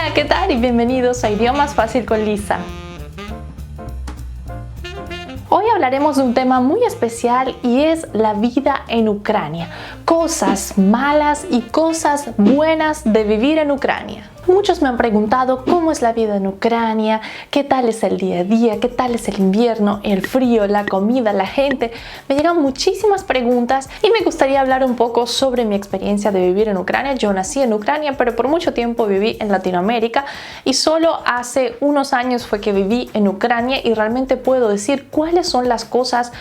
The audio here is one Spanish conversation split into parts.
Hola, ¿qué tal? Y bienvenidos a Idiomas Fácil con Lisa. Hoy hablaremos de un tema muy especial y es la vida en Ucrania. Cosas malas y cosas buenas de vivir en Ucrania. Muchos me han preguntado cómo es la vida en Ucrania, qué tal es el día a día, qué tal es el invierno, el frío, la comida, la gente. Me llegan muchísimas preguntas y me gustaría hablar un poco sobre mi experiencia de vivir en Ucrania. Yo nací en Ucrania, pero por mucho tiempo viví en Latinoamérica y solo hace unos años fue que viví en Ucrania y realmente puedo decir cuáles son las cosas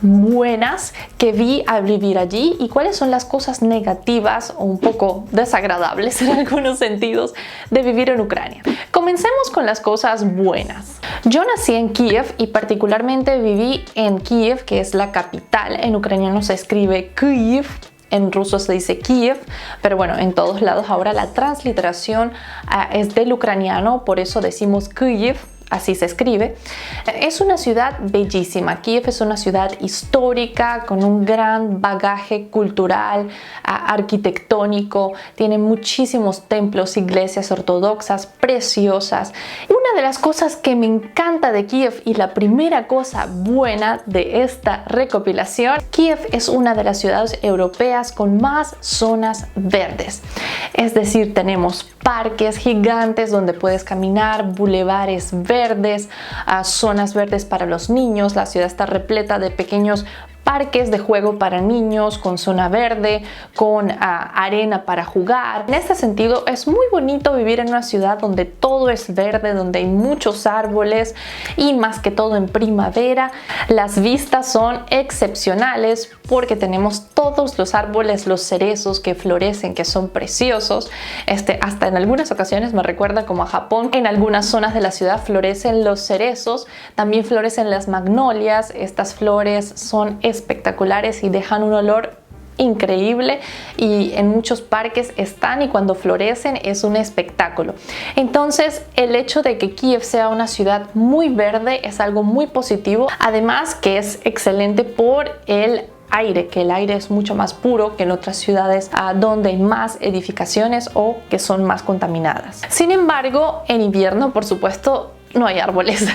buenas que vi al vivir allí y cuáles son las cosas negativas o un poco desagradables en algunos sentidos de vivir en Ucrania. Comencemos con las cosas buenas. Yo nací en Kiev y particularmente viví en Kiev, que es la capital. En ucraniano se escribe Kyiv, en ruso se dice Kiev, pero bueno, en todos lados ahora la transliteración es del ucraniano, por eso decimos Kyiv. Así se escribe. Es una ciudad bellísima. Kiev es una ciudad histórica con un gran bagaje cultural, arquitectónico. Tiene muchísimos templos, iglesias ortodoxas preciosas. Una de las cosas que me encanta de Kiev y la primera cosa buena de esta recopilación, Kiev es una de las ciudades europeas con más zonas verdes. Es decir, tenemos parques gigantes donde puedes caminar, bulevares verdes, zonas verdes para los niños. La ciudad está repleta de pequeños parques de juego para niños, con zona verde, con arena para jugar. En este sentido, es muy bonito vivir en una ciudad donde todo es verde, donde hay muchos árboles y más que todo en primavera. Las vistas son excepcionales porque tenemos todos los árboles, los cerezos que florecen, que son preciosos. Hasta en algunas ocasiones me recuerda como a Japón. En algunas zonas de la ciudad florecen los cerezos, también florecen las magnolias. Estas flores son espectaculares y dejan un olor increíble y en muchos parques están y cuando florecen es un espectáculo. Entonces el hecho de que Kiev sea una ciudad muy verde es algo muy positivo, además que es excelente por el aire, que el aire es mucho más puro que en otras ciudades donde hay más edificaciones o que son más contaminadas. Sin embargo, en invierno, por supuesto, no hay árboles,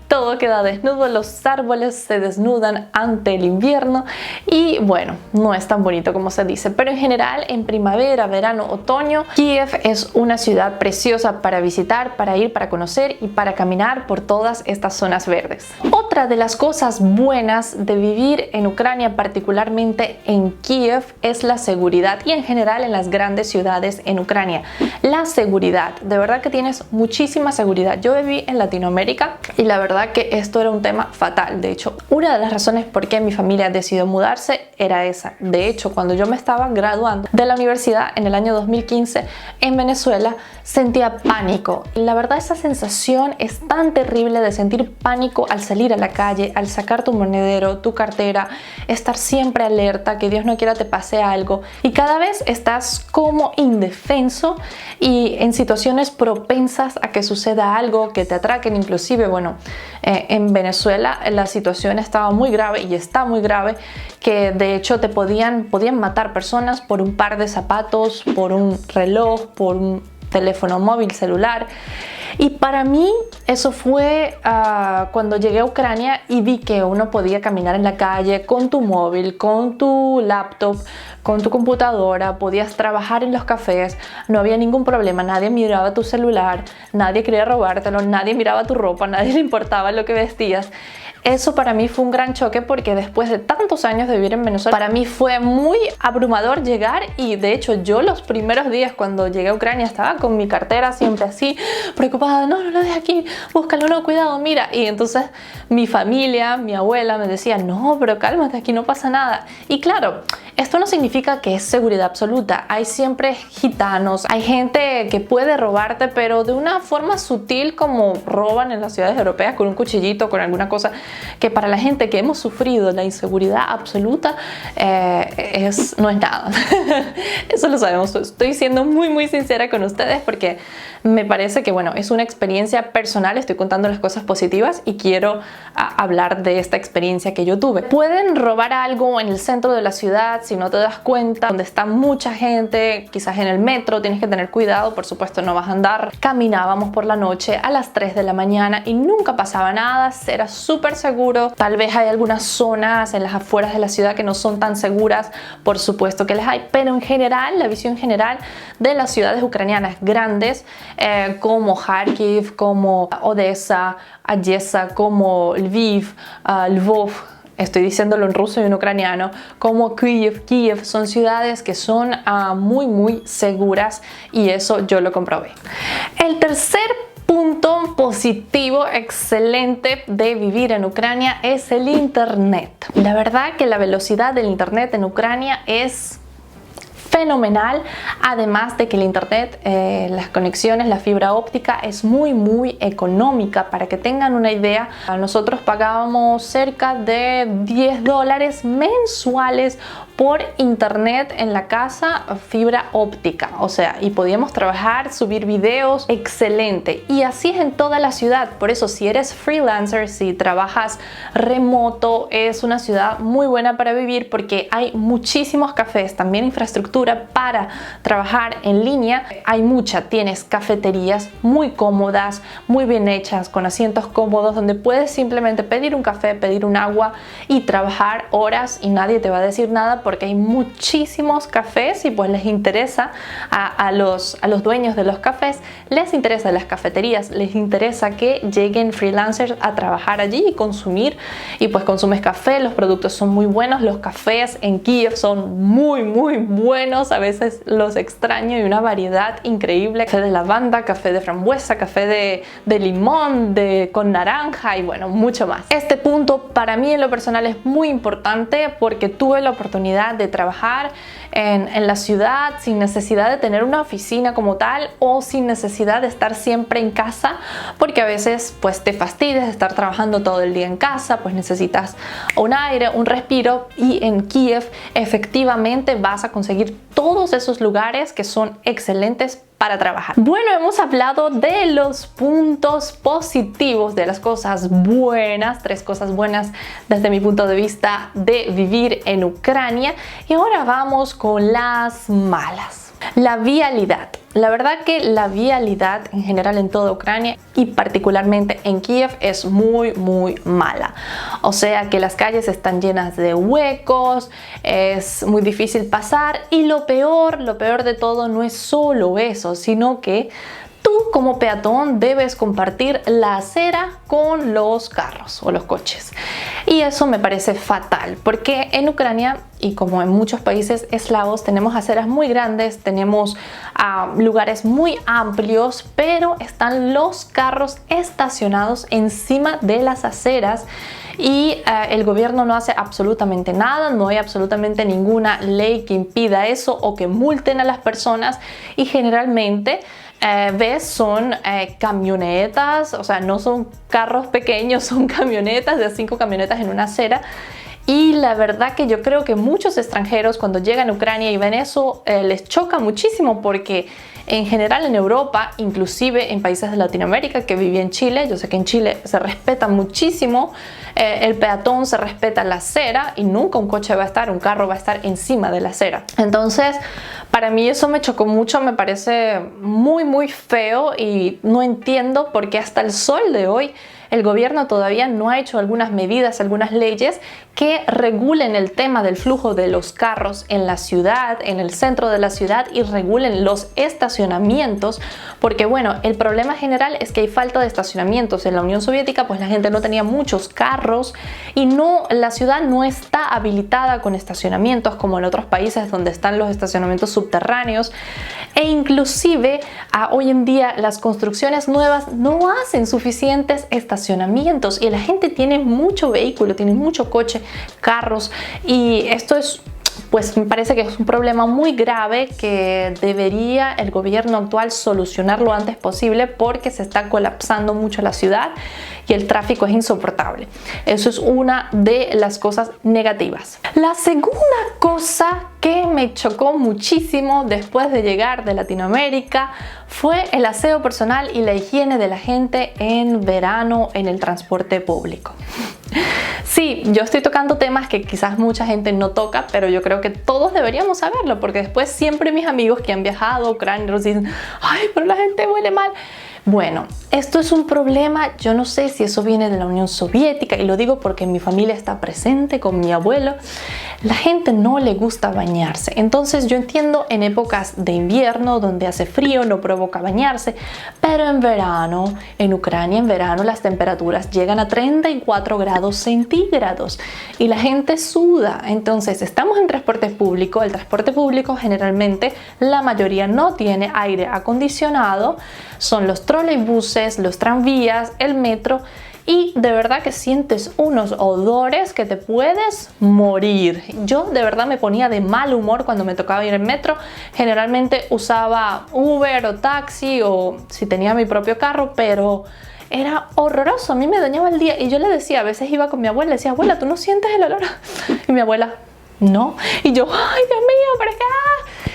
todo queda desnudo, los árboles se desnudan ante el invierno y bueno, no es tan bonito como se dice, pero en general en primavera, verano, otoño, Kiev es una ciudad preciosa para visitar, para ir, para conocer y para caminar por todas estas zonas verdes. Otra de las cosas buenas de vivir en Ucrania, particularmente en Kiev, es la seguridad y en general en las grandes ciudades en Ucrania. La seguridad, de verdad que tienes muchísima seguridad. Yo viví en Latinoamérica y la verdad que esto era un tema fatal. De hecho, una de las razones por qué mi familia decidió mudarse era esa. De hecho, cuando yo me estaba graduando de la universidad en el año 2015 en Venezuela, sentía pánico. Y la verdad, esa sensación es tan terrible de sentir pánico al salir a la calle, al sacar tu monedero, tu cartera, estar siempre alerta, que Dios no quiera te pase algo. Y cada vez estás como indefenso y en situaciones propensas a que suceda algo, que te atraquen. Inclusive, bueno, en Venezuela la situación estaba muy grave y está muy grave, que de hecho te podían matar personas por un par de zapatos, por un reloj, por un teléfono móvil, celular. Y para mí eso fue cuando llegué a Ucrania y vi que uno podía caminar en la calle con tu móvil, con tu laptop, con tu computadora, podías trabajar en los cafés, no había ningún problema, nadie miraba tu celular, nadie quería robártelo, nadie miraba tu ropa, nadie le importaba lo que vestías. Eso para mí fue un gran choque porque después de tantos años de vivir en Venezuela, para mí fue muy abrumador llegar y de hecho yo los primeros días cuando llegué a Ucrania estaba con mi cartera siempre así, preocupada, no lo dejes aquí, búscalo, no, cuidado, mira. Y entonces mi familia, mi abuela me decía, no, pero cálmate, aquí no pasa nada. Y claro, esto no significa que es seguridad absoluta, hay siempre gitanos, hay gente que puede robarte, pero de una forma sutil como roban en las ciudades europeas con un cuchillito, con alguna cosa que para la gente que hemos sufrido la inseguridad absoluta no es nada. Eso lo sabemos. Estoy siendo muy sincera con ustedes porque me parece que bueno, es es una experiencia personal, estoy contando las cosas positivas y quiero hablar de esta experiencia que yo tuve. Pueden robar algo en el centro de la ciudad si no te das cuenta, donde está mucha gente, quizás en el metro, tienes que tener cuidado, por supuesto no vas a andar. Caminábamos por la noche a las 3 de la mañana y nunca pasaba nada, era súper seguro. Tal vez hay algunas zonas en las afueras de la ciudad que no son tan seguras, por supuesto que las hay, pero en general, la visión general de las ciudades ucranianas grandes como Kharkiv, como Odessa, Odessa, como Lviv, Lvov, estoy diciéndolo en ruso y en ucraniano, como Kiev, son ciudades que son muy seguras, y eso yo lo comprobé. El tercer punto positivo excelente de vivir en Ucrania es el internet. La verdad que la velocidad del internet en Ucrania es fenomenal, además de que el internet, las conexiones, la fibra óptica es muy económica. Para que tengan una idea, nosotros pagábamos cerca de $10 mensuales por internet en la casa, fibra óptica, o sea, y podíamos trabajar, subir videos, excelente. Y así es en toda la ciudad. Por eso, si eres freelancer, si trabajas remoto, es una ciudad muy buena para vivir, porque hay muchísimos cafés, también infraestructura para trabajar en línea. Hay mucha, tienes cafeterías muy cómodas, muy bien hechas, con asientos cómodos, donde puedes simplemente pedir un café, pedir un agua y trabajar horas y nadie te va a decir nada, porque hay muchísimos cafés y pues les interesa a los dueños de los cafés, les interesa las cafeterías, les interesa que lleguen freelancers a trabajar allí y consumir, y pues consumes café, los productos son muy buenos, los cafés en Kiev son muy buenos, a veces los extraño, y una variedad increíble: café de lavanda, café de frambuesa, café de limón, con naranja y bueno, mucho más. Este punto para mí en lo personal es muy importante, porque tuve la oportunidad de trabajar en la ciudad sin necesidad de tener una oficina como tal, o sin necesidad de estar siempre en casa, porque a veces pues te fastidias de estar trabajando todo el día en casa, pues necesitas un aire, un respiro, y en Kiev efectivamente vas a conseguir todos esos lugares que son excelentes para trabajar. Bueno, hemos hablado de los puntos positivos, de las cosas buenas, 3 cosas buenas desde mi punto de vista de vivir en Ucrania, y ahora vamos con las malas. La vialidad. La verdad que la vialidad en general en toda Ucrania y particularmente en Kiev es muy mala. O sea que las calles están llenas de huecos, es muy difícil pasar, y lo peor de todo no es solo eso, sino que tú como peatón debes compartir la acera con los carros o los coches, y eso me parece fatal, porque en Ucrania, y como en muchos países eslavos, tenemos aceras muy grandes, tenemos lugares muy amplios, pero están los carros estacionados encima de las aceras, y el gobierno no hace absolutamente nada, no hay absolutamente ninguna ley que impida eso o que multen a las personas, y generalmente ves son camionetas, o sea, no son carros pequeños, son camionetas, de 5 camionetas en una acera. Y la verdad que yo creo que muchos extranjeros, cuando llegan a Ucrania y ven eso, les choca muchísimo, porque en general en Europa, inclusive en países de Latinoamérica, que viví en Chile, yo sé que en Chile se respeta muchísimo el peatón, se respeta la acera, y nunca un coche va a estar, un carro va a estar encima de la acera. Entonces, para mí eso me chocó mucho, me parece muy feo, y no entiendo por qué hasta el sol de hoy el gobierno todavía no ha hecho algunas medidas, algunas leyes que regulen el tema del flujo de los carros en la ciudad, en el centro de la ciudad, y regulen los estacionamientos, porque bueno, el problema general es que hay falta de estacionamientos. En la Unión Soviética pues la gente no tenía muchos carros, y la ciudad no está habilitada con estacionamientos como en otros países donde están los estacionamientos subterráneos, e inclusive hoy en día las construcciones nuevas no hacen suficientes estacionamientos, y la gente tiene mucho vehículo, tiene mucho coche, carros, y esto es pues me parece que es un problema muy grave que debería el gobierno actual solucionar lo antes posible, porque se está colapsando mucho la ciudad y el tráfico es insoportable. Eso es una de las cosas negativas. La segunda cosa que me chocó muchísimo después de llegar de Latinoamérica fue el aseo personal y la higiene de la gente en verano en el transporte público. Sí, yo estoy tocando temas que quizás mucha gente no toca, pero yo creo que todos deberíamos saberlo, porque después siempre mis amigos que han viajado a Ucrania nos dicen: ay, pero la gente huele mal. Bueno, esto es un problema, yo no sé si eso viene de la Unión Soviética, y lo digo porque mi familia está presente con mi abuelo. La gente no le gusta bañarse, entonces yo entiendo en épocas de invierno donde hace frío no provoca bañarse, pero en verano, en Ucrania en verano las temperaturas llegan a 34 grados centígrados y la gente suda. Entonces estamos en transporte público, el transporte público generalmente la mayoría no tiene aire acondicionado, son los troleibuses, los tranvías, el metro, y de verdad que sientes unos odores que te puedes morir. Yo de verdad me ponía de mal humor cuando me tocaba ir en metro. Generalmente usaba Uber o taxi, o si tenía mi propio carro, pero era horroroso, a mí me dañaba el día. Y yo le decía, a veces iba con mi abuela, le decía: abuela, ¿tú no sientes el olor? Y mi abuela: no. Y yo: ay, Dios mío, ¿pero qué?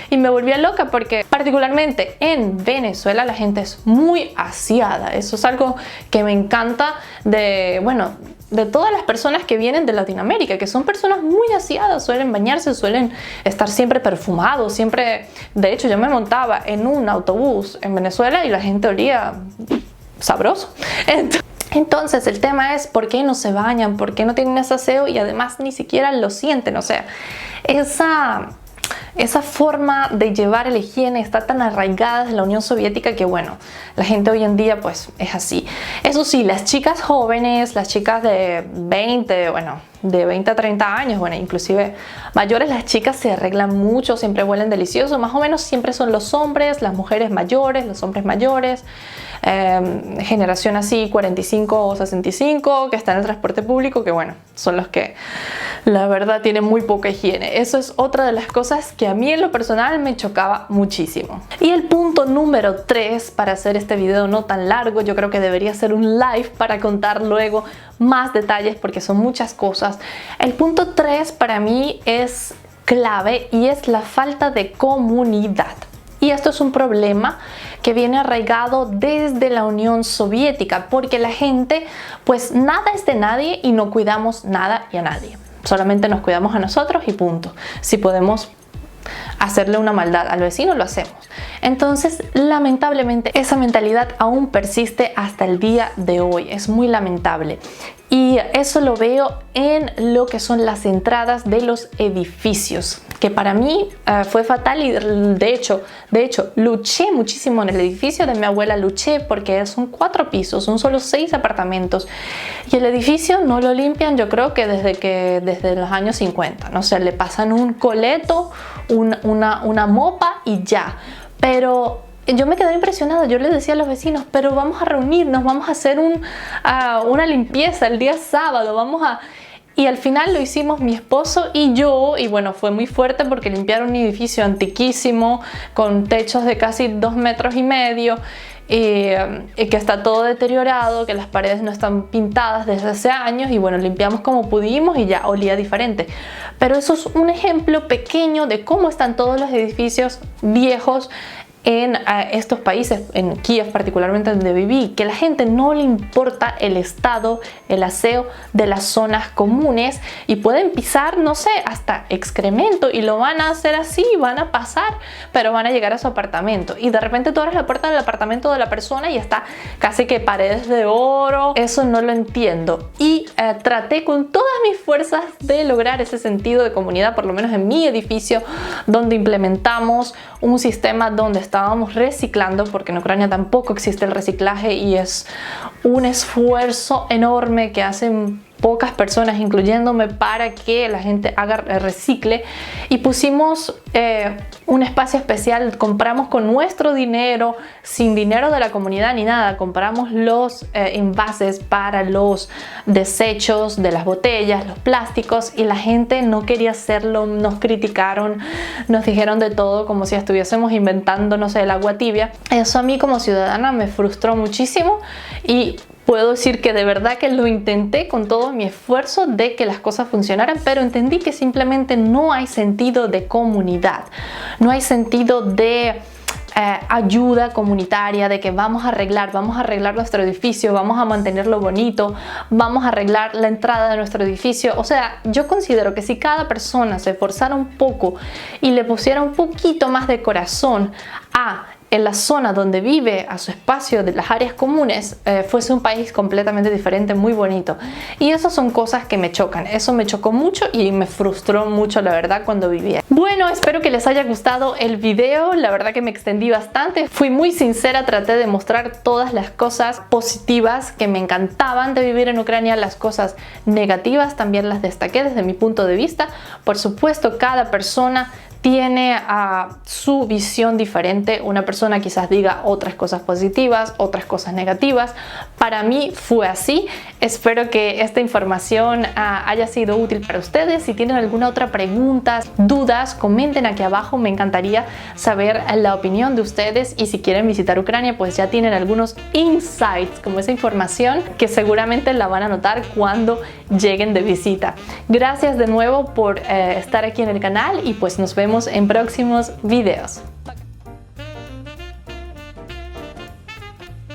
Y me volvía loca, porque particularmente en Venezuela la gente es muy aseada. Eso es algo que me encanta de todas las personas que vienen de Latinoamérica, que son personas muy aseadas, suelen bañarse, suelen estar siempre perfumados, siempre. De hecho, yo me montaba en un autobús en Venezuela y la gente olía sabroso. Entonces el tema es: ¿por qué no se bañan? ¿Por qué no tienen ese aseo? Y además ni siquiera lo sienten. O sea, esa forma de llevar la higiene está tan arraigada desde la Unión Soviética que, bueno, la gente hoy en día pues es así. Eso sí, las chicas jóvenes, las chicas de 20 a 30 años, bueno, inclusive mayores, las chicas se arreglan mucho, siempre huelen delicioso. Más o menos siempre son los hombres, las mujeres mayores, los hombres mayores, generación así 45 o 65, que están en el transporte público, que bueno, son los que la verdad tienen muy poca higiene. Eso es otra de las cosas que a mí en lo personal me chocaba muchísimo. Y el punto número 3, para hacer este video no tan largo, yo creo que debería ser un live para contar luego más detalles, porque son muchas cosas. El punto 3 para mí es clave y es la falta de comunidad. Y esto es un problema que viene arraigado desde la Unión Soviética, porque la gente, pues nada es de nadie y no cuidamos nada y a nadie. Solamente nos cuidamos a nosotros y punto. Si podemos hacerle una maldad al vecino, lo hacemos. Entonces, lamentablemente, esa mentalidad aún persiste hasta el día de hoy. Es muy lamentable. Y eso lo veo en lo que son las entradas de los edificios, que para mí fue fatal. Y de hecho, luché muchísimo en el edificio de mi abuela, luché porque son 4 pisos, son solo 6 apartamentos. Y el edificio no lo limpian, yo creo que desde los años 50. No sé, le pasan un coleto, una mopa y ya. Pero yo me quedé impresionada, yo les decía a los vecinos: pero vamos a reunirnos, vamos a hacer una limpieza el día sábado, Y al final lo hicimos mi esposo y yo, y bueno, fue muy fuerte porque limpiaron un edificio antiquísimo con techos de casi 2,5 metros y que está todo deteriorado, que las paredes no están pintadas desde hace años, y bueno, limpiamos como pudimos y ya olía diferente. Pero eso es un ejemplo pequeño de cómo están todos los edificios viejos en estos países, en Kiev particularmente donde viví, que la gente no le importa el estado, el aseo de las zonas comunes, y pueden pisar, no sé, hasta excremento, y lo van a hacer así, van a pasar, pero van a llegar a su apartamento, y de repente tú abres la puerta del apartamento de la persona y está casi que paredes de oro. Eso no lo entiendo, y traté con todas mis fuerzas de lograr ese sentido de comunidad, por lo menos en mi edificio, donde implementamos un sistema donde estábamos reciclando, porque en Ucrania tampoco existe el reciclaje y es un esfuerzo enorme que hacen pocas personas, incluyéndome, para que la gente recicle, y pusimos un espacio especial. Compramos con nuestro dinero, sin dinero de la comunidad ni nada, compramos los envases para los desechos de las botellas, los plásticos, y la gente no quería hacerlo, nos criticaron, nos dijeron de todo, como si estuviésemos inventando, no sé, el agua tibia. Eso a mí como ciudadana me frustró muchísimo, y puedo decir que de verdad que lo intenté con todo mi esfuerzo de que las cosas funcionaran, pero entendí que simplemente no hay sentido de comunidad, no hay sentido de ayuda comunitaria, de que vamos a arreglar nuestro edificio, vamos a mantenerlo bonito, vamos a arreglar la entrada de nuestro edificio. O sea, yo considero que si cada persona se esforzara un poco y le pusiera un poquito más de corazón en la zona donde vive, a su espacio de las áreas comunes, fuese un país completamente diferente, muy bonito. Y esas son cosas que me chocan. Eso me chocó mucho y me frustró mucho, la verdad, cuando vivía. Bueno, espero que les haya gustado el video. La verdad que me extendí bastante. Fui muy sincera, traté de mostrar todas las cosas positivas que me encantaban de vivir en Ucrania. Las cosas negativas también las destaqué desde mi punto de vista. Por supuesto, cada persona tiene su visión diferente. Una persona quizás diga otras cosas positivas, otras cosas negativas. Para mí fue así. Espero que esta información haya sido útil para ustedes. Si tienen alguna otra pregunta, dudas, comenten aquí abajo. Me encantaría saber la opinión de ustedes, y si quieren visitar Ucrania, pues ya tienen algunos insights, como esa información que seguramente la van a notar cuando lleguen de visita. Gracias de nuevo por estar aquí en el canal, y pues nos vemos en próximos videos.